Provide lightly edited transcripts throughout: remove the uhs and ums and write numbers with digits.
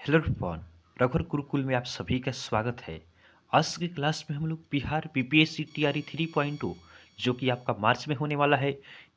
Hello everyone. रघुवर गुरुकुल में आप सभी का स्वागत है। आज की क्लास में हम लोग बिहार बीपीएससी टीआरई 3.2 जो कि आपका मार्च में होने वाला है,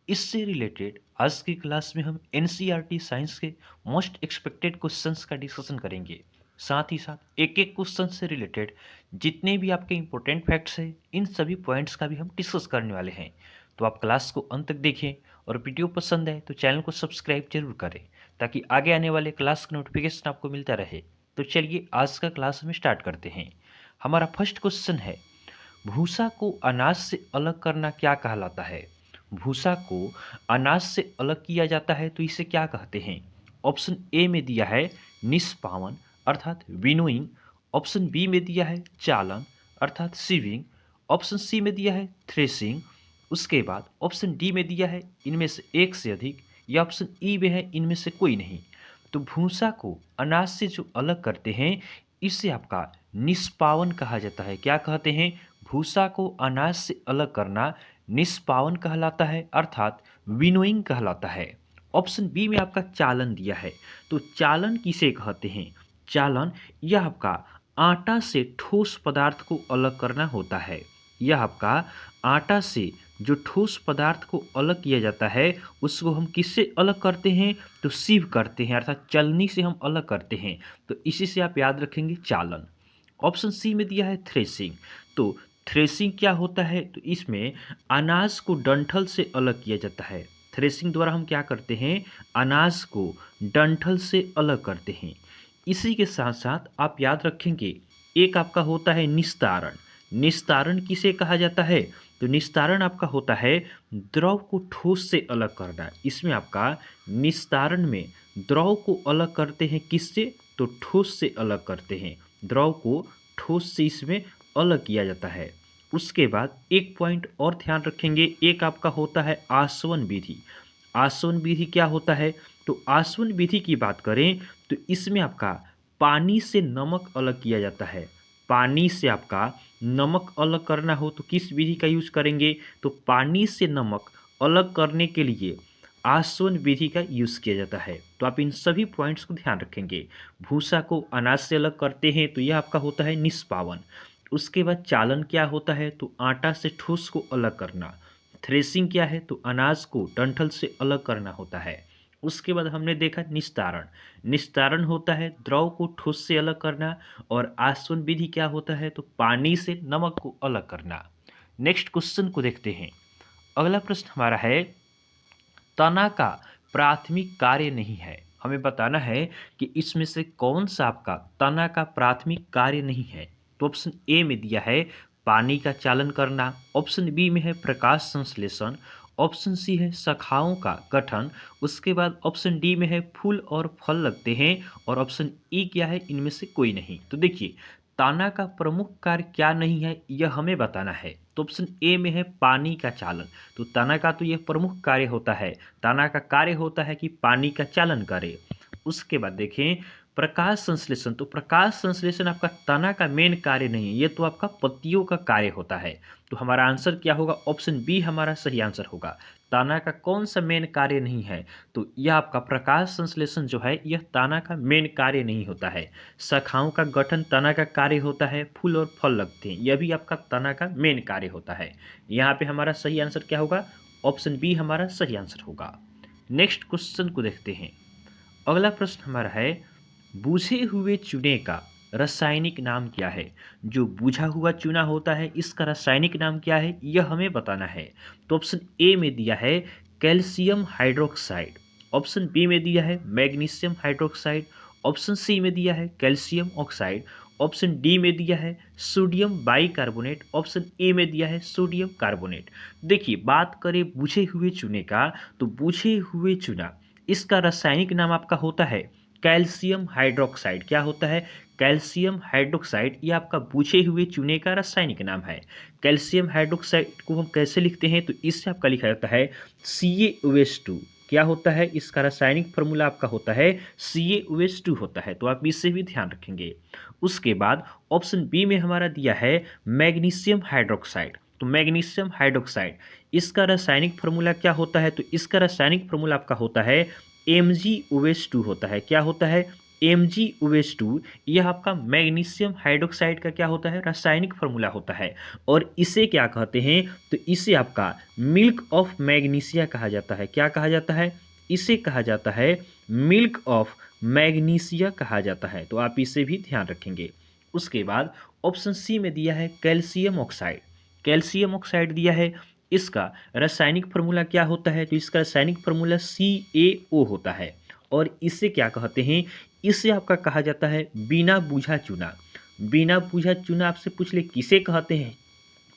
इससे रिलेटेड आज की क्लास में हम एनसीईआरटी साइंस के मोस्ट एक्सपेक्टेड क्वेश्चंस का डिस्कशन करेंगे। साथ ही साथ एक एक क्वेश्चन से रिलेटेड जितने भी आपके इंपॉर्टेंट फैक्ट्स हैं, इन सभी पॉइंट्स का भी हम डिस्कस करने वाले हैं। तो आप क्लास को अंत तक देखें और वीडियो पसंद है तो चैनल को सब्सक्राइब जरूर करें ताकि आगे आने वाले क्लास का नोटिफिकेशन आपको मिलता रहे। तो चलिए आज का क्लास हम स्टार्ट करते हैं। हमारा फर्स्ट क्वेश्चन है, भूसा को अनाज से अलग करना क्या कहलाता है? भूसा को अनाज से अलग किया जाता है तो इसे क्या कहते हैं? ऑप्शन ए में दिया है निष्पावन अर्थात विनोइंग। ऑप्शन बी में दिया है चालन अर्थात सीविंग। ऑप्शन सी में दिया है थ्रेसिंग। उसके बाद ऑप्शन डी में दिया है इनमें से एक से अधिक, या ऑप्शन ई में है इनमें से कोई नहीं। तो भूसा को अनाज से जो अलग करते हैं इसे आपका निष्पावन कहा जाता है। क्या कहते हैं? भूसा को अनाज से अलग करना निष्पावन कहलाता है अर्थात विनोइंग कहलाता है। ऑप्शन बी में आपका चालन दिया है। तो चालन किसे कहते हैं? चालन यह आपका आटा से ठोस पदार्थ को अलग करना होता है। यह आपका आटा से जो ठोस पदार्थ को अलग किया जाता है उसको हम किससे अलग करते हैं? तो सीव करते हैं अर्थात चलनी से हम अलग करते हैं। तो इसी से आप याद रखेंगे चालन। ऑप्शन सी में दिया है थ्रेसिंग। तो थ्रेसिंग क्या होता है? तो इसमें अनाज को डंठल से अलग किया जाता है। थ्रेसिंग द्वारा हम क्या करते हैं? अनाज को डंठल से अलग करते हैं। इसी के साथ साथ आप याद रखेंगे एक आपका होता है निस्तारण। निस्तारण किसे कहा जाता है? तो निस्तारण आपका होता है द्रव को ठोस से अलग करना। इसमें आपका निस्तारण में द्रव को अलग करते हैं किससे? तो ठोस से अलग करते हैं। द्रव को ठोस से इसमें अलग किया जाता है। उसके बाद एक पॉइंट और ध्यान रखेंगे, एक आपका होता है आसवन विधि। आसवन विधि क्या होता है? तो आसवन विधि की बात करें तो इसमें आपका पानी से नमक अलग किया जाता है। पानी से आपका नमक अलग करना हो तो किस विधि का यूज करेंगे? तो पानी से नमक अलग करने के लिए आसवन विधि का यूज किया जाता है। तो आप इन सभी पॉइंट्स को ध्यान रखेंगे। भूसा को अनाज से अलग करते हैं तो यह आपका होता है निष्पावन। उसके बाद चालन क्या होता है? तो आटा से ठोस को अलग करना। थ्रेसिंग क्या है? तो अनाज को डंठल से अलग करना होता है। उसके बाद हमने देखा निस्तारण। निस्तारण होता है द्रव को ठोस से अलग करना। और आसवन विधि क्या होता है? तो पानी से नमक को अलग करना। नेक्स्ट क्वेश्चन को देखते हैं। अगला प्रश्न हमारा है, तना का प्राथमिक कार्य नहीं है। हमें बताना है कि इसमें से कौन सा आपका तना का प्राथमिक कार्य नहीं है। तो ऑप्शन ए में दिया है पानी का चालन करना। ऑप्शन बी में है प्रकाश संश्लेषण। ऑप्शन सी है शाखाओं का गठन। उसके बाद ऑप्शन डी में है फूल और फल लगते हैं। और ऑप्शन ई क्या है? इनमें से कोई नहीं। तो देखिए, ताना का प्रमुख कार्य क्या नहीं है यह हमें बताना है। तो ऑप्शन ए में है पानी का चालन। तो तना का तो यह प्रमुख कार्य होता है। तना का कार्य होता है कि पानी का चालन करे। उसके बाद देखें प्रकाश संश्लेषण। तो प्रकाश संश्लेषण आपका तना का मेन कार्य नहीं है, ये तो आपका पत्तियों का कार्य होता है। तो हमारा आंसर क्या होगा? ऑप्शन बी हमारा सही आंसर होगा। ताना का कौन सा मेन कार्य नहीं है? तो यह आपका प्रकाश संश्लेषण जो है यह ताना का मेन कार्य नहीं होता है। शाखाओं का गठन तना का कार्य होता है। फूल और फल लगते हैं, यह भी आपका तना का मेन कार्य होता है। यहाँ पे हमारा सही आंसर क्या होगा? ऑप्शन बी हमारा सही आंसर होगा। नेक्स्ट क्वेश्चन को देखते हैं। अगला प्रश्न हमारा है, बुझे हुए चूने का रासायनिक नाम क्या है? जो बुझा हुआ चूना होता है इसका रासायनिक नाम क्या है यह हमें बताना है। तो ऑप्शन ए में दिया है कैल्शियम हाइड्रोक्साइड। ऑप्शन बी में दिया है मैग्नीशियम हाइड्रोक्साइड। ऑप्शन सी में दिया है कैल्शियम ऑक्साइड। ऑप्शन डी में दिया है सोडियम बाइकार्बोनेट। ऑप्शन ए में दिया है सोडियम कार्बोनेट। देखिए, बात करें बुझे हुए चूने का, तो बुझे हुए चूना इसका रासायनिक नाम आपका होता है कैल्शियम हाइड्रोक्साइड। क्या होता है? Calcium hydroxide. ये आपका बुझे हुए चूने का रासायनिक नाम है। कैल्शियम हाइड्रोक्साइड को हम कैसे लिखते हैं? तो इससे आपका लिखा जाता है CaOH2। क्या होता है? इसका रासायनिक फार्मूला आपका होता है CaOH2 होता है। तो आप इससे भी ध्यान रखेंगे। उसके बाद ऑप्शन बी में हमारा दिया है मैग्नीशियम हाइड्रोक्साइड। तो मैग्नीशियम हाइड्रोक्साइड इसका रासायनिक फार्मूला क्या होता है? तो इसका रासायनिक फार्मूला आपका होता है MgOH2 होता है। क्या होता है? MgOH2 यह आपका मैग्नीशियम हाइड्रोक्साइड का क्या होता है, रासायनिक फार्मूला होता है। और इसे क्या कहते हैं, तो इसे आपका मिल्क ऑफ मैग्नीशिया कहा जाता है। क्या कहा जाता है, इसे कहा जाता है मिल्क ऑफ मैग्नीशिया कहा जाता है। तो आप इसे भी ध्यान रखेंगे। उसके बाद ऑप्शन सी में दिया है कैल्शियम ऑक्साइड। कैल्शियम ऑक्साइड दिया है, इसका रासायनिक फार्मूला क्या होता है, तो इसका रासायनिक फार्मूला CaO होता है। और इसे क्या कहते हैं, इसे आपका कहा जाता है बिना बूझा चूना। बिना बूझा चूना आपसे पूछ ले किसे कहते हैं,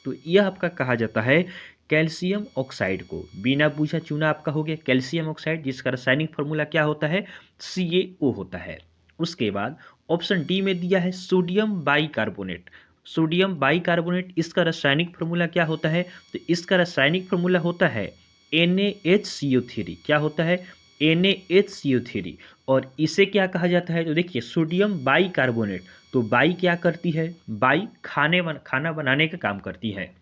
तो यह आपका कहा जाता है कैल्शियम ऑक्साइड को। बिना बूझा चूना आपका हो गया कैल्शियम ऑक्साइड, जिसका रासायनिक फार्मूला क्या होता है, CaO होता है। उसके बाद ऑप्शन डी में दिया है सोडियम बाइकार्बोनेट। सोडियम बाइकार्बोनेट, इसका रासायनिक फार्मूला क्या होता है, तो इसका रासायनिक फार्मूला होता है NaHCO3। क्या होता है, NaHCO3। और इसे क्या कहा जाता है, तो देखिए सोडियम बाइकार्बोनेट, तो बाई क्या करती है, बाई खाना बनाने का काम करती है।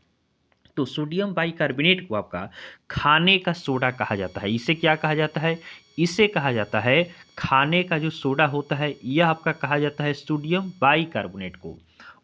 तो सोडियम बाइकार्बोनेट को आपका खाने का सोडा कहा जाता है। इसे क्या कहा जाता है, इसे कहा जाता है खाने का जो सोडा होता है, यह आपका कहा जाता है सोडियम बाइकार्बोनेट को।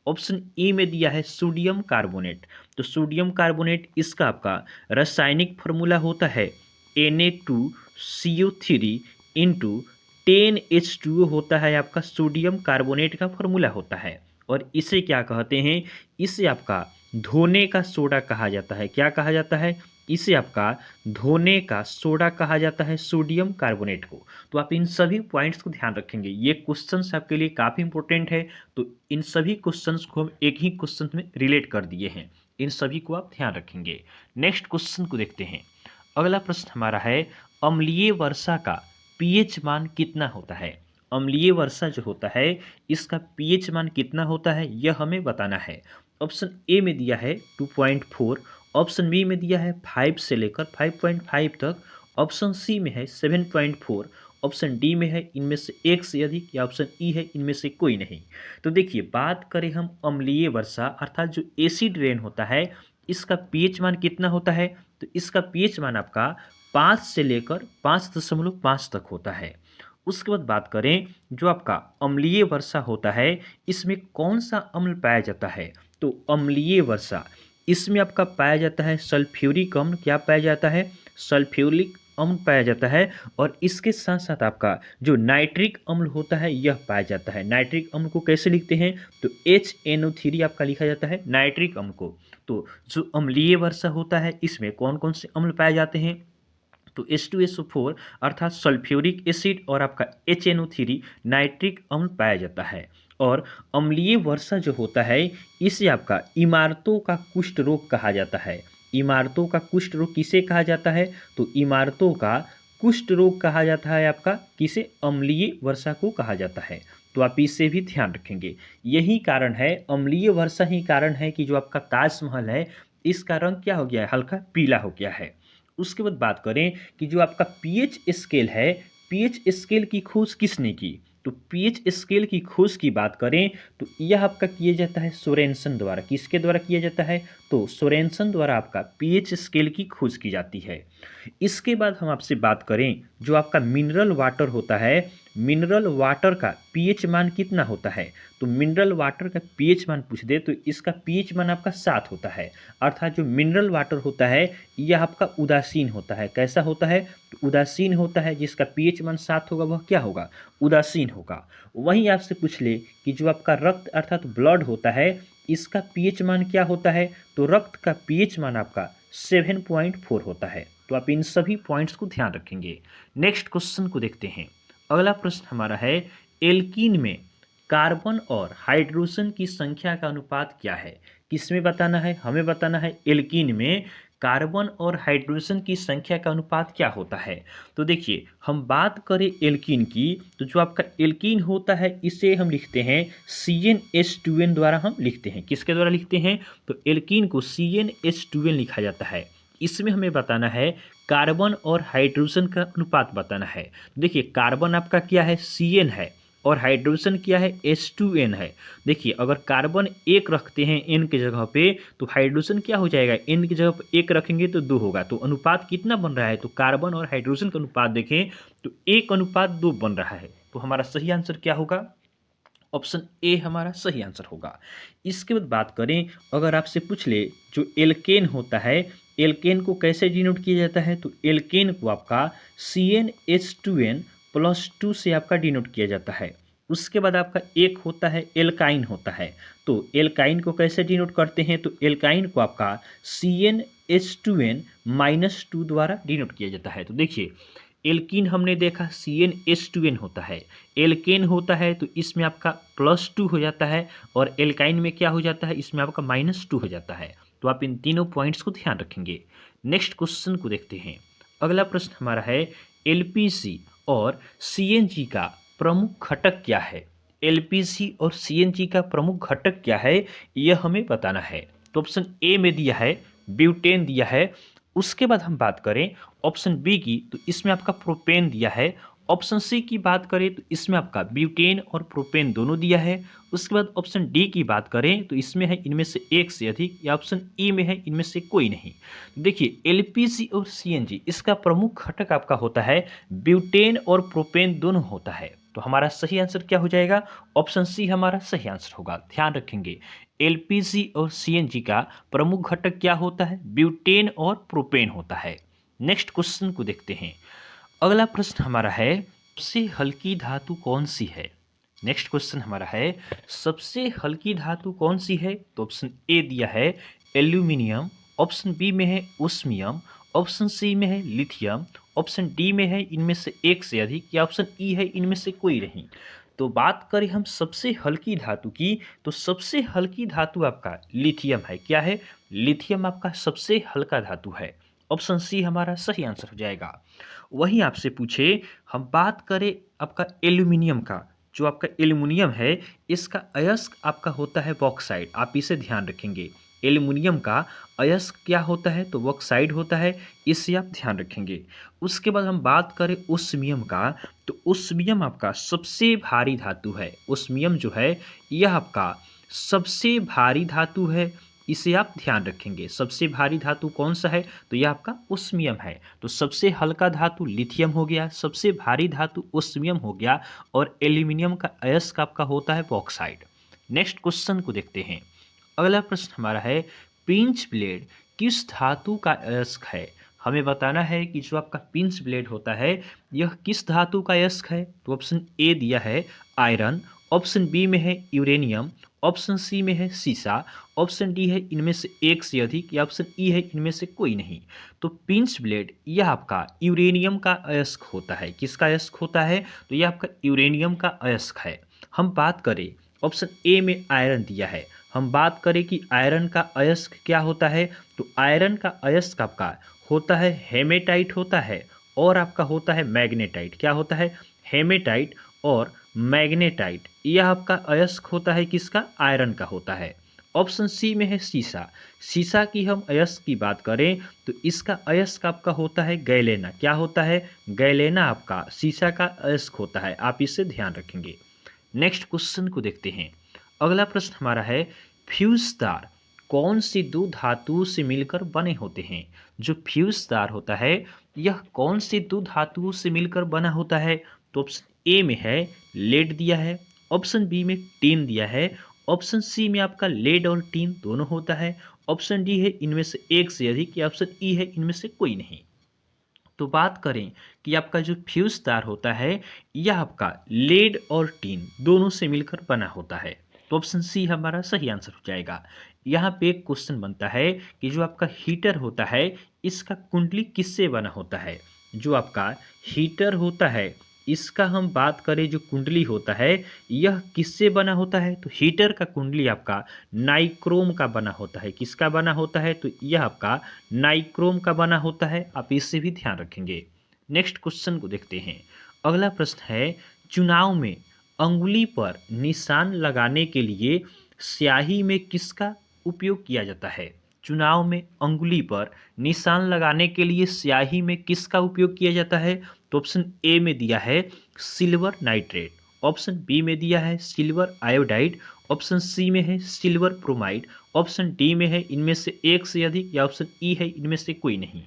ऑप्शन ए में दिया है सोडियम कार्बोनेट। तो सोडियम कार्बोनेट, इसका आपका रासायनिक फार्मूला होता है Na2CO3 इंटू 10H2O होता है आपका सोडियम कार्बोनेट का फार्मूला होता है। और इसे क्या कहते हैं, इसे आपका धोने का सोडा कहा जाता है। क्या कहा जाता है, इसे आपका धोने का सोडा कहा जाता है सोडियम कार्बोनेट को। तो आप इन सभी पॉइंट्स को ध्यान रखेंगे, ये क्वेश्चंस आपके लिए काफ़ी इंपॉर्टेंट है। तो इन सभी क्वेश्चंस को हम एक ही क्वेश्चन में रिलेट कर दिए हैं, इन सभी को आप ध्यान रखेंगे। नेक्स्ट क्वेश्चन को देखते हैं। अगला प्रश्न हमारा है अम्लीय वर्षा का पीएच मान कितना होता है। अम्लीय वर्षा जो होता है, इसका पीएच मान कितना होता है, यह हमें बताना है। ऑप्शन ए में दिया है 2.4, ऑप्शन बी में दिया है 5 से लेकर 5.5 तक, ऑप्शन सी में है 7.4, ऑप्शन डी में है इनमें से एक से अधिक, या ऑप्शन ई है इनमें से कोई नहीं। तो देखिए, बात करें हम अम्लीय वर्षा अर्थात जो एसिड रेन होता है, इसका पीएच मान कितना होता है, तो इसका पीएच मान आपका 5 से लेकर 5.5 तक होता है। उसके बाद बात करें जो आपका अम्लीय वर्षा होता है, इसमें कौन सा अम्ल पाया जाता है, तो अम्लीय वर्षा, इसमें आपका पाया जाता है सल्फ्यूरिक अम्ल। क्या पाया जाता है, सल्फ्यूरिक अम्ल पाया जाता है। और इसके साथ साथ आपका जो नाइट्रिक अम्ल होता है, यह पाया जाता है। नाइट्रिक अम्ल को कैसे लिखते हैं, तो HNO3 आपका लिखा जाता है नाइट्रिक अम्ल को। तो जो अम्लीय वर्षा होता है, इसमें कौन कौन से अम्ल पाए जाते हैं, तो H2SO4 अर्थात सल्फ्यूरिक एसिड और आपका HNO3 नाइट्रिक अम्ल पाया जाता है। और अम्लीय वर्षा जो होता है, इसे आपका इमारतों का कुष्ठ रोग कहा जाता है। इमारतों का कुष्ठ रोग किसे कहा जाता है, तो इमारतों का कुष्ठ रोग कहा जाता है आपका किसे, अम्लीय वर्षा को कहा जाता है। तो आप इससे भी ध्यान रखेंगे। यही कारण है, अम्लीय वर्षा ही कारण है कि जो आपका ताजमहल है, इसका रंग क्या हो गया है, हल्का पीला हो गया है। उसके बाद बात करें कि जो आपका पीएच स्केल है, पीएच स्केल की खोज किसने की, तो पीएच स्केल की खोज की बात करें तो यह आपका किया जाता है सोरेनसन द्वारा। किसके द्वारा किया जाता है, तो सोरेनसन द्वारा आपका पीएच स्केल की खोज की जाती है। इसके बाद हम आपसे बात करें जो आपका मिनरल वाटर होता है, मिनरल वाटर का पीएच मान कितना होता है, तो मिनरल वाटर का पीएच मान पूछ दे तो इसका पीएच मान आपका 7 होता है। अर्थात जो मिनरल वाटर होता है, यह आपका उदासीन होता है। कैसा होता है, तो उदासीन होता है। जिसका पीएच मान 7 होगा वह क्या होगा, उदासीन होगा। वहीं आपसे पूछ ले कि जो आपका रक्त अर्थात ब्लड होता है, इसका पीएच मान क्या होता है, तो रक्त का पीएच मान आपका 7.4 होता है। तो आप इन सभी पॉइंट्स को ध्यान रखेंगे। नेक्स्ट क्वेश्चन को देखते हैं। अगला प्रश्न हमारा है एल्कीन में कार्बन और हाइड्रोजन की संख्या का अनुपात क्या है। किसमें बताना है, हमें बताना है एल्कीन में कार्बन और हाइड्रोजन की संख्या का अनुपात क्या होता है। तो देखिए, हम बात करें एल्कीन की, तो जो आपका एल्कीन होता है, इसे हम लिखते हैं CnH2n द्वारा हम लिखते हैं। किसके द्वारा लिखते हैं, तो एल्कीन को CnH2n लिखा जाता है। इसमें हमें बताना है कार्बन और हाइड्रोजन का अनुपात बताना है। देखिए, कार्बन आपका क्या है, Cn है, और हाइड्रोजन क्या है, H2n है। देखिए, अगर कार्बन 1 रखते हैं n के जगह पे, तो हाइड्रोजन क्या हो जाएगा, n की जगह पे 1 रखेंगे तो 2 होगा। तो अनुपात कितना बन रहा है, तो कार्बन और हाइड्रोजन का अनुपात देखें तो 1:2 बन रहा है। तो हमारा सही आंसर क्या होगा? ऑप्शन ए हमारा सही आंसर होगा। इसके बाद बात करें, अगर आपसे पूछ ले जो एल्केन होता है, एल्केन को कैसे डिनोट किया जाता है? तो एल्केन को आपका CnH2n प्लस 2 से आपका डिनोट किया जाता है। उसके बाद आपका एक होता है एल्काइन होता है। तो एल्काइन को कैसे डिनोट करते हैं? तो एल्काइन को आपका CnH2n माइनस 2 द्वारा डिनोट किया जाता है। तो देखिए, एल्कीन हमने देखा CnH2n होता है, एल्केन होता है तो इसमें आपका +2 हो जाता है, और एल्काइन में क्या हो जाता है? इसमें आपका -2 हो जाता है। तो आप इन तीनों पॉइंट्स को ध्यान रखेंगे। नेक्स्ट क्वेश्चन को देखते हैं। अगला प्रश्न हमारा है, एलपीसी और सीएनजी का प्रमुख घटक क्या है? एलपीसी और सीएनजी का प्रमुख घटक क्या है, यह हमें बताना है। तो ऑप्शन ए में दिया है ब्यूटेन दिया है। उसके बाद हम बात करें ऑप्शन बी की, तो इसमें आपका प्रोपेन दिया है। ऑप्शन सी की बात करें तो इसमें आपका ब्यूटेन और प्रोपेन दोनों दिया है। उसके बाद ऑप्शन डी की बात करें तो इसमें है इनमें से एक से अधिक, या ऑप्शन ई में है इनमें से कोई नहीं। देखिए, एलपीजी और सीएनजी इसका प्रमुख घटक आपका होता है ब्यूटेन और प्रोपेन दोनों होता है। तो हमारा सही आंसर क्या हो जाएगा? ऑप्शन सी हमारा सही आंसर होगा। ध्यान रखेंगे, एलपीजी और सीएनजी का प्रमुख घटक क्या होता है? ब्यूटेन और प्रोपेन होता है। नेक्स्ट क्वेश्चन को देखते हैं। अगला प्रश्न हमारा है, सबसे हल्की धातु कौन सी है? नेक्स्ट क्वेश्चन हमारा है, सबसे हल्की धातु कौन सी है? तो ऑप्शन ए दिया है एल्यूमिनियम, ऑप्शन बी में है ओस्मियम, ऑप्शन सी में है लिथियम, ऑप्शन डी में है इनमें से एक से अधिक, या ऑप्शन ई है इनमें से कोई नहीं। तो बात करें हम सबसे हल्की धातु की, तो सबसे हल्की धातु आपका लिथियम है। क्या है? लिथियम आपका सबसे हल्का धातु है। ऑप्शन सी हमारा सही आंसर हो जाएगा। वहीं आपसे पूछे, हम बात करें आपका एल्यूमिनियम का, जो आपका एल्यूमिनियम है इसका अयस्क आपका होता है बॉक्साइड। आप इसे ध्यान रखेंगे, एल्यूमिनियम का अयस्क क्या होता है? तो बॉक्साइड होता है, इसे आप ध्यान रखेंगे। उसके बाद हम बात करें ओस्मियम का, तो ओस्मियम आपका सबसे भारी धातु है। ओस्मियम जो है यह आपका सबसे भारी धातु है, इसे आप ध्यान रखेंगे। सबसे भारी धातु कौन सा है? तो यह आपका ओस्मियम है। तो सबसे हल्का धातु लिथियम हो गया, सबसे भारी धातु ओस्मियम हो गया, और एल्यूमिनियम का अयस्क आपका होता है बॉक्साइड। नेक्स्ट क्वेश्चन को देखते हैं। अगला प्रश्न हमारा है, पिंच ब्लेड किस धातु का अयस्क है? हमें बताना है कि जो आपका पिंच ब्लेड होता है यह किस धातु का अयस्क है। तो ऑप्शन ए दिया है आयरन, ऑप्शन बी में है यूरेनियम, ऑप्शन सी में है सीसा, ऑप्शन डी है इनमें से एक से अधिक, या ऑप्शन ई है इनमें से कोई नहीं। तो पिंच ब्लेड यह आपका यूरेनियम का अयस्क होता है। किसका अयस्क होता है? तो यह आपका यूरेनियम का अयस्क है। हम बात करें, ऑप्शन ए में आयरन दिया है। हम बात करें कि आयरन का अयस्क क्या होता है, तो आयरन का अयस्क आपका होता है हेमेटाइट होता है, और आपका होता है मैग्नेटाइट। क्या होता है? हेमेटाइट और मैग्नेटाइट। यह आपका अयस्क होता है किसका? आयरन का होता है। ऑप्शन सी में है सीसा। सीसा की हम अयस्क की बात करें तो इसका अयस्क आपका होता है गैलेना। क्या होता है? गैलेना आपका सीसा का अयस्क होता है। आप इसे ध्यान रखेंगे। नेक्स्ट क्वेश्चन को देखते हैं। अगला प्रश्न हमारा है, फ्यूज तार कौन सी दो धातुओं से मिलकर बने होते हैं? जो फ्यूज तार होता है यह कौन सी दो धातुओं से मिलकर बना होता है? तो ऑप्शन ए में है लेड दिया है, ऑप्शन बी में टीन दिया है, ऑप्शन सी में आपका लेड और टीन दोनों होता है, ऑप्शन डी है इनमें से एक से अधिक, या ऑप्शन ई है इनमें से कोई नहीं। तो बात करें कि आपका जो फ्यूज तार होता है यह आपका लेड और टीन दोनों से मिलकर बना होता है। तो ऑप्शन सी हमारा सही आंसर हो जाएगा। यहाँ पे एक क्वेश्चन बनता है कि जो आपका हीटर होता है इसका कुंडली किससे बना होता है? जो आपका हीटर होता है इसका हम बात करें, जो कुंडली होता है यह किससे बना होता है? तो हीटर का कुंडली आपका नाइक्रोम का बना होता है। किसका बना होता है? तो यह आपका नाइक्रोम का बना होता है। आप इससे भी ध्यान रखेंगे। नेक्स्ट क्वेश्चन को देखते हैं। अगला प्रश्न है, चुनाव में अंगुली पर निशान लगाने के लिए स्याही में किसका उपयोग किया जाता है? चुनाव में अंगुली पर निशान लगाने के लिए स्याही में किसका उपयोग किया जाता है? तो ऑप्शन ए में दिया है सिल्वर नाइट्रेट, ऑप्शन बी में दिया है सिल्वर आयोडाइड, ऑप्शन सी में है सिल्वर प्रोमाइड, ऑप्शन डी में है इनमें से एक से अधिक, या ऑप्शन ई है इनमें से कोई नहीं।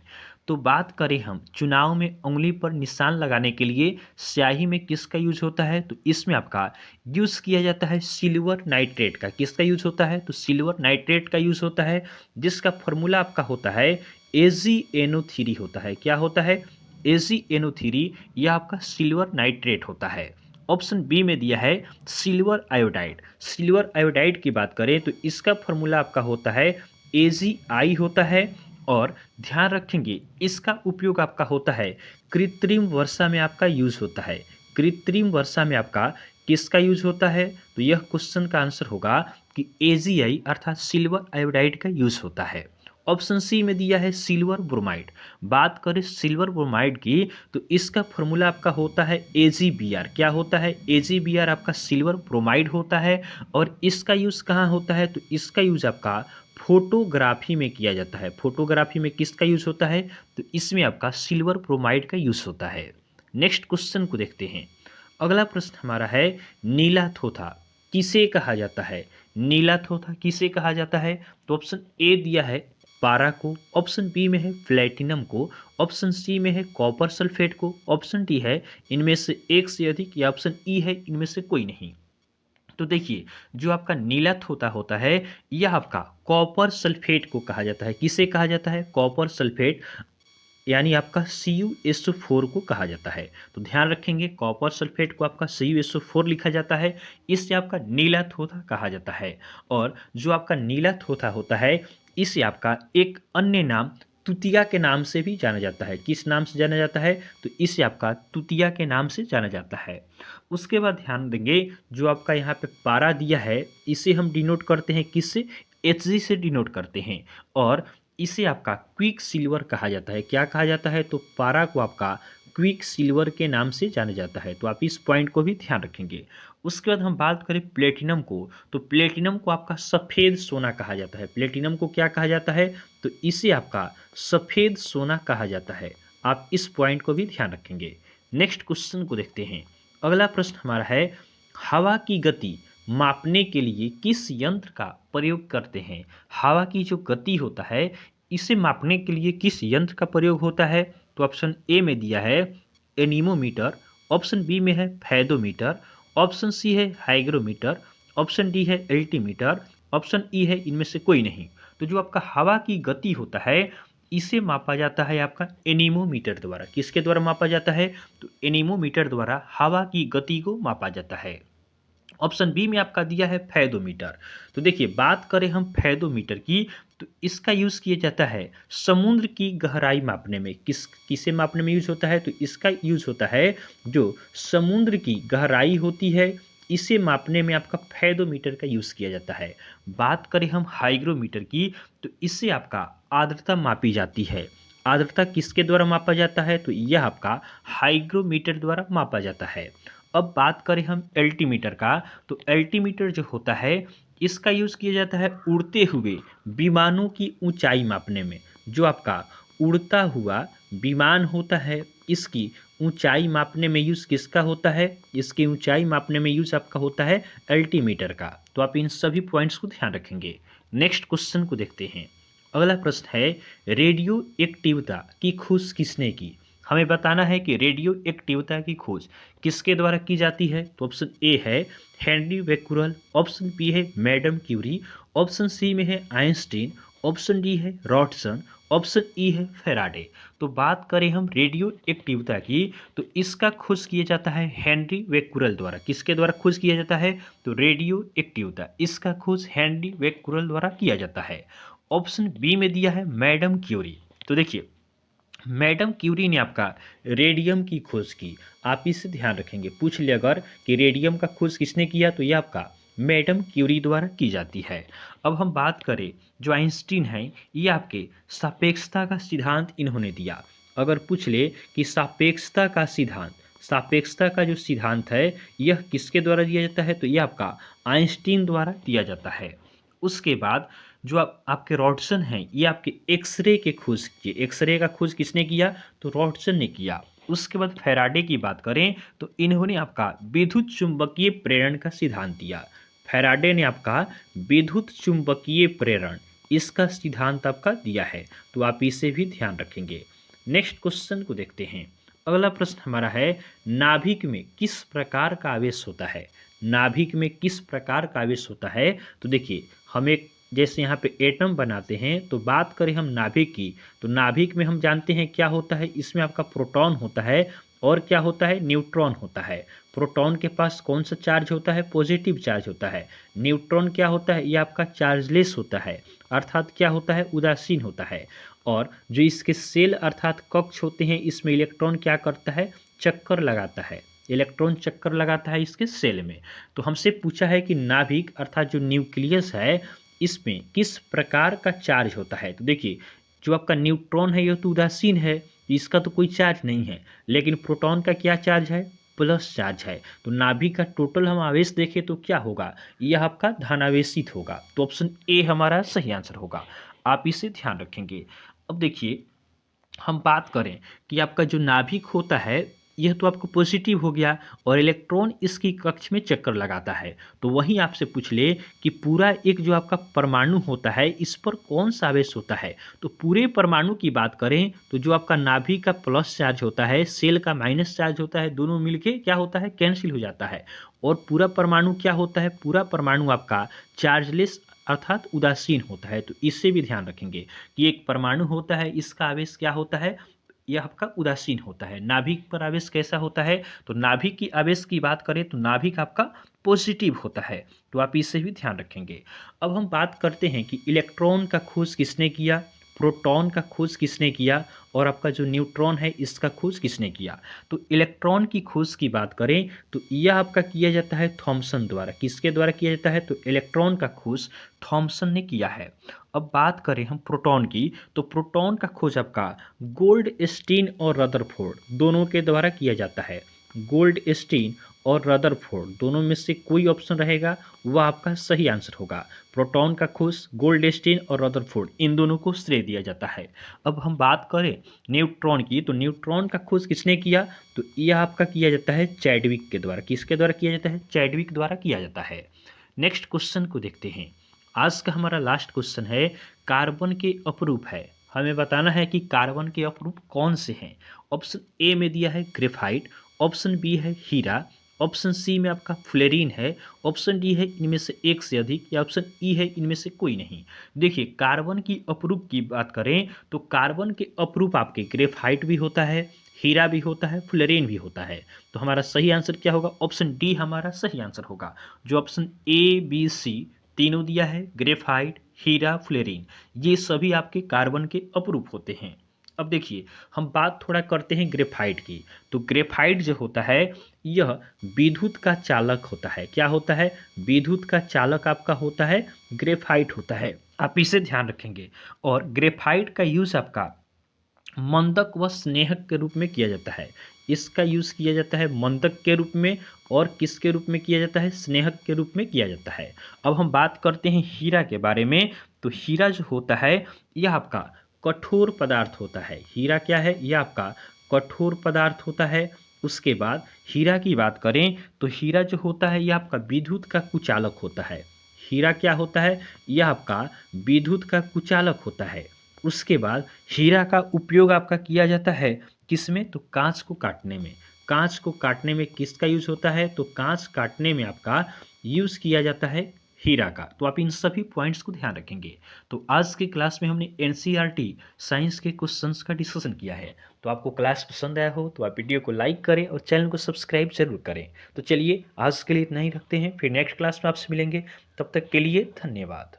तो बात करें हम चुनाव में उंगली पर निशान लगाने के लिए स्याही में किसका यूज होता है, तो इसमें आपका यूज किया जाता है सिल्वर नाइट्रेट का। किसका यूज होता है, तो सिल्वर नाइट्रेट का यूज होता है, जिसका फॉर्मूला आपका होता है AgNO3 होता है। क्या होता है, AgNO3, यह आपका सिल्वर नाइट्रेट होता है। ऑप्शन बी में दिया है सिल्वर आयोडाइड। सिल्वर आयोडाइड की बात करें तो इसका फॉर्मूला आपका होता है AgI होता है। और ध्यान रखेंगे इसका उपयोग आपका होता है कृत्रिम वर्षा में, आपका यूज होता है। कृत्रिम वर्षा में आपका किसका यूज होता है, तो यह क्वेश्चन का आंसर होगा कि AgI अर्थात सिल्वर आयोडाइड का यूज होता है। ऑप्शन सी में दिया है सिल्वर ब्रोमाइड। बात करें सिल्वर ब्रोमाइड की तो इसका फॉर्मूला आपका होता है AgBr। क्या होता है, AgBr आपका सिल्वर ब्रोमाइड होता है। और इसका यूज कहाँ होता है, तो इसका यूज आपका फोटोग्राफी में किया जाता है। फोटोग्राफी में किसका यूज होता है, तो इसमें आपका सिल्वर ब्रोमाइड का यूज होता है। नेक्स्ट क्वेश्चन को देखते हैं। अगला प्रश्न हमारा है नीला थोथा किसे कहा जाता है। नीला थोथा किसे कहा जाता है, तो ऑप्शन ए दिया है पारा को, ऑप्शन बी में है प्लेटिनम को, ऑप्शन सी में है कॉपर सल्फेट को, ऑप्शन डी है इनमें से एक से अधिक, या ऑप्शन ई है इनमें से कोई नहीं। तो देखिए जो आपका नीला थोथा होता है यह आपका कॉपर सल्फेट को कहा जाता है। किसे कहा जाता है, कॉपर सल्फेट, यानी आपका CuSO4 को कहा जाता है। तो ध्यान रखेंगे कॉपर सल्फेट को आपका CuSO4 लिखा जाता है, इससे आपका नीला थोथा कहा जाता है। और जो आपका नीला थोथा होता है इसे आपका एक अन्य नाम तुतिया के नाम से भी जाना जाता है। किस नाम से जाना जाता है, तो इसे आपका तुतिया के नाम से जाना जाता है। उसके बाद ध्यान देंगे जो आपका यहाँ पे पारा दिया है इसे हम डिनोट करते हैं किससे, Hg से डिनोट करते हैं। और इसे आपका क्विक सिल्वर कहा जाता है। क्या कहा जाता है, तो पारा को आपका क्विक सिल्वर के नाम से जाना जाता है। तो आप इस पॉइंट को भी ध्यान रखेंगे। उसके बाद हम बात करें प्लेटिनम को, तो प्लेटिनम को आपका सफ़ेद सोना कहा जाता है। प्लेटिनम को क्या कहा जाता है, तो इसे आपका सफ़ेद सोना कहा जाता है। आप इस पॉइंट को भी ध्यान रखेंगे। नेक्स्ट क्वेश्चन को देखते हैं। अगला प्रश्न हमारा है हवा की गति मापने के लिए किस यंत्र का प्रयोग करते हैं। हवा की जो गति होता है इसे मापने के लिए किस यंत्र का प्रयोग होता है, तो ऑप्शन ए में दिया है एनीमोमीटर, ऑप्शन बी में है फैदोमीटर, ऑप्शन सी है हाइग्रोमीटर, ऑप्शन डी है एल्टीमीटर, ऑप्शन ई है इनमें से कोई नहीं। तो जो आपका हवा की गति होता है इसे मापा जाता है आपका एनीमोमीटर द्वारा। किसके द्वारा मापा जाता है, तो एनीमोमीटर द्वारा हवा की गति को मापा जाता है। ऑप्शन बी में आपका दिया है फैदोमीटर। तो देखिए बात करें हम फैदोमीटर की तो इसका यूज किया जाता है समुद्र की गहराई मापने में। किसे मापने में यूज होता है, तो इसका यूज होता है जो समुद्र की गहराई होती है इसे मापने में आपका फैदोमीटर का यूज किया जाता है। बात करें हम हाइग्रोमीटर की तो इससे आपका आर्द्रता मापी जाती है। आर्द्रता किसके द्वारा मापा जाता है, तो यह आपका हाइग्रोमीटर द्वारा मापा जाता है। अब बात करें हम एल्टीमीटर का तो एल्टीमीटर जो होता है इसका यूज़ किया जाता है उड़ते हुए विमानों की ऊंचाई मापने में। जो आपका उड़ता हुआ विमान होता है इसकी ऊंचाई मापने में यूज़ किसका होता है, इसकी ऊंचाई मापने में यूज़ आपका होता है एल्टीमीटर का। तो आप इन सभी पॉइंट्स को ध्यान रखेंगे। नेक्स्ट क्वेश्चन को देखते हैं। अगला प्रश्न है रेडियो एक्टिवता की खोज किसने की। हमें बताना है कि रेडियो एक्टिवता की खोज किसके द्वारा की जाती है, तो ऑप्शन ए है हेनरी बेक्यूरेल, ऑप्शन बी है मैडम क्यूरी, ऑप्शन सी में है आइंस्टीन, ऑप्शन डी है रॉटसन, ऑप्शन ई है फेराडे। तो बात करें हम रेडियो एक्टिवता की तो इसका खोज किया जाता है हेनरी बेक्यूरेल द्वारा। किसके द्वारा खोज किया जाता है, तो रेडियो एक्टिवता इसका खोज हेनरी बेक्यूरेल द्वारा किया जाता है। ऑप्शन बी में दिया है मैडम क्यूरी। तो देखिए मैडम क्यूरी ने आपका रेडियम की खोज की। आप इसे ध्यान रखेंगे, पूछ लिया अगर कि रेडियम का खोज किसने किया तो यह आपका मैडम क्यूरी द्वारा की जाती है। अब हम बात करें जो आइंस्टीन है ये आपके सापेक्षता का सिद्धांत इन्होंने दिया। अगर पूछ ले कि सापेक्षता का जो सिद्धांत है यह किसके द्वारा दिया जाता है, तो यह आपका आइंस्टीन द्वारा दिया जाता है। उसके बाद जो आपके रॉटसन हैं ये आपके एक्सरे के खोज किए। एक्सरे का खोज किसने किया, तो रॉटसन ने किया। उसके बाद फैराडे की बात करें तो इन्होंने आपका विद्युत चुंबकीय प्रेरण का सिद्धांत दिया। फैराडे ने आपका विद्युत चुंबकीय प्रेरण इसका सिद्धांत आपका दिया है। तो आप इसे भी ध्यान रखेंगे। नेक्स्ट क्वेश्चन को देखते हैं। अगला प्रश्न हमारा है, नाभिक में किस प्रकार का आवेश होता है? नाभिक में किस प्रकार का आवेश होता है? तो देखिए, हम एक जैसे यहाँ पे एटम बनाते हैं, तो बात करें हम नाभिक की, तो नाभिक में हम जानते हैं क्या होता है, इसमें आपका प्रोटॉन होता है और क्या होता है, न्यूट्रॉन होता है। प्रोटॉन के पास कौन सा चार्ज होता है, पॉजिटिव चार्ज होता है। न्यूट्रॉन क्या होता है, ये आपका चार्जलेस होता है, अर्थात क्या होता है, उदासीन होता है। और जो इसके सेल अर्थात कक्ष होते हैं, इसमें इलेक्ट्रॉन क्या करता है, चक्कर लगाता है। इलेक्ट्रॉन चक्कर लगाता है इसके सेल में। तो हमसे पूछा है कि नाभिक अर्थात जो न्यूक्लियस है, इसमें किस प्रकार का चार्ज होता है। तो देखिए, जो आपका न्यूट्रॉन है, यह तो उदासीन है, इसका तो कोई चार्ज नहीं है, लेकिन प्रोटॉन का क्या चार्ज है, प्लस चार्ज है। तो नाभिक का टोटल हम आवेश देखें तो क्या होगा, यह आपका धनावेशित होगा। तो ऑप्शन ए हमारा सही आंसर होगा, आप इसे ध्यान रखेंगे। अब देखिए, हम बात करें कि आपका जो नाभिक होता है, यह तो आपको पॉजिटिव हो गया और इलेक्ट्रॉन इसकी कक्ष में चक्कर लगाता है। तो वहीं आपसे पूछ ले कि पूरा एक जो आपका परमाणु होता है, इस पर कौन सा आवेश होता है। तो पूरे परमाणु की बात करें तो जो आपका नाभिक का प्लस चार्ज होता है, सेल का माइनस चार्ज होता है, दोनों मिलके क्या होता है, कैंसिल हो जाता है। और पूरा परमाणु क्या होता है, पूरा परमाणु आपका चार्जलेस अर्थात उदासीन होता है। तो इससे भी ध्यान रखेंगे कि एक परमाणु होता है, इसका आवेश क्या होता है, यह आपका उदासीन होता है। नाभिक पर आवेश कैसा होता है, तो नाभिक की आवेश की बात करें तो नाभिक आपका पॉजिटिव होता है। तो आप इससे भी ध्यान रखेंगे। अब हम बात करते हैं कि इलेक्ट्रॉन का खोज किसने किया, प्रोटॉन का खोज किसने किया और आपका जो न्यूट्रॉन है, इसका खोज किसने किया। तो इलेक्ट्रॉन की खोज की बात करें तो यह आपका किया जाता है थॉमसन द्वारा। किसके द्वारा किया जाता है, तो इलेक्ट्रॉन का खोज थॉमसन ने किया है। अब बात करें हम प्रोटॉन की, तो प्रोटॉन का खोज आपका गोल्डस्टीन और रदरफोर्ड दोनों के द्वारा किया जाता है। गोल्डस्टीन और रदरफोर्ड दोनों में से कोई ऑप्शन रहेगा, वह आपका सही आंसर होगा। प्रोटॉन का खोज गोल्डस्टीन और रदरफोर्ड, इन दोनों को श्रेय दिया जाता है। अब हम बात करें न्यूट्रॉन की, तो न्यूट्रॉन का खोज किसने किया, तो यह आपका किया जाता है चैडविक के द्वारा। किसके द्वारा किया जाता है, चैडविक द्वारा किया जाता है। नेक्स्ट क्वेश्चन को देखते हैं। आज का हमारा लास्ट क्वेश्चन है, कार्बन के अपरूप है। हमें बताना है कि कार्बन के अपरूप कौन से हैं। ऑप्शन ए में दिया है ग्रेफाइट, ऑप्शन बी है हीरा, ऑप्शन सी में आपका फ्लोरीन है, ऑप्शन डी है इनमें से एक से अधिक, या ऑप्शन ई है इनमें से कोई नहीं। देखिए, कार्बन की अपरूप की बात करें तो कार्बन के अपरूप आपके ग्रेफाइट भी होता है, हीरा भी होता है, फ्लोरीन भी होता है। तो हमारा सही आंसर क्या होगा, ऑप्शन डी हमारा सही आंसर होगा। जो ऑप्शन ए बी सी तीनों दिया है, ग्रेफाइट, हीरा, फ्लोरीन, ये सभी आपके कार्बन के अपरूप होते हैं। अब देखिए, हम बात थोड़ा करते हैं ग्रेफाइट की। तो ग्रेफाइट जो होता है, यह विद्युत का चालक होता है। क्या होता है, विद्युत का चालक आपका होता है, ग्रेफाइट होता है। आप इसे ध्यान रखेंगे। और ग्रेफाइट का यूज आपका मंदक व स्नेहक के रूप में किया जाता है। इसका यूज किया जाता है मंदक के रूप में, और किसके रूप में किया जाता है, स्नेहक के रूप में किया जाता है। अब हम बात करते हैं हीरा के बारे में। तो हीरा जो होता है, यह आपका कठोर पदार्थ होता है। हीरा क्या है, यह आपका कठोर पदार्थ होता है। उसके बाद हीरा की बात करें तो हीरा जो होता है, यह आपका विद्युत का कुचालक होता है। हीरा क्या होता है, यह आपका विद्युत का कुचालक होता है। उसके बाद हीरा का उपयोग आपका किया जाता है किसमें, तो कांच को काटने में। कांच को काटने में किसका यूज होता है, तो कांच काटने में आपका यूज किया जाता है हीरा का। तो आप इन सभी पॉइंट्स को ध्यान रखेंगे। तो आज की क्लास में हमने एनसीईआरटी साइंस के क्वेश्चंस का डिस्कशन किया है। तो आपको क्लास पसंद आया हो तो आप वीडियो को लाइक करें और चैनल को सब्सक्राइब जरूर करें। तो चलिए, आज के लिए इतना ही रखते हैं, फिर नेक्स्ट क्लास में आपसे मिलेंगे। तब तक के लिए धन्यवाद।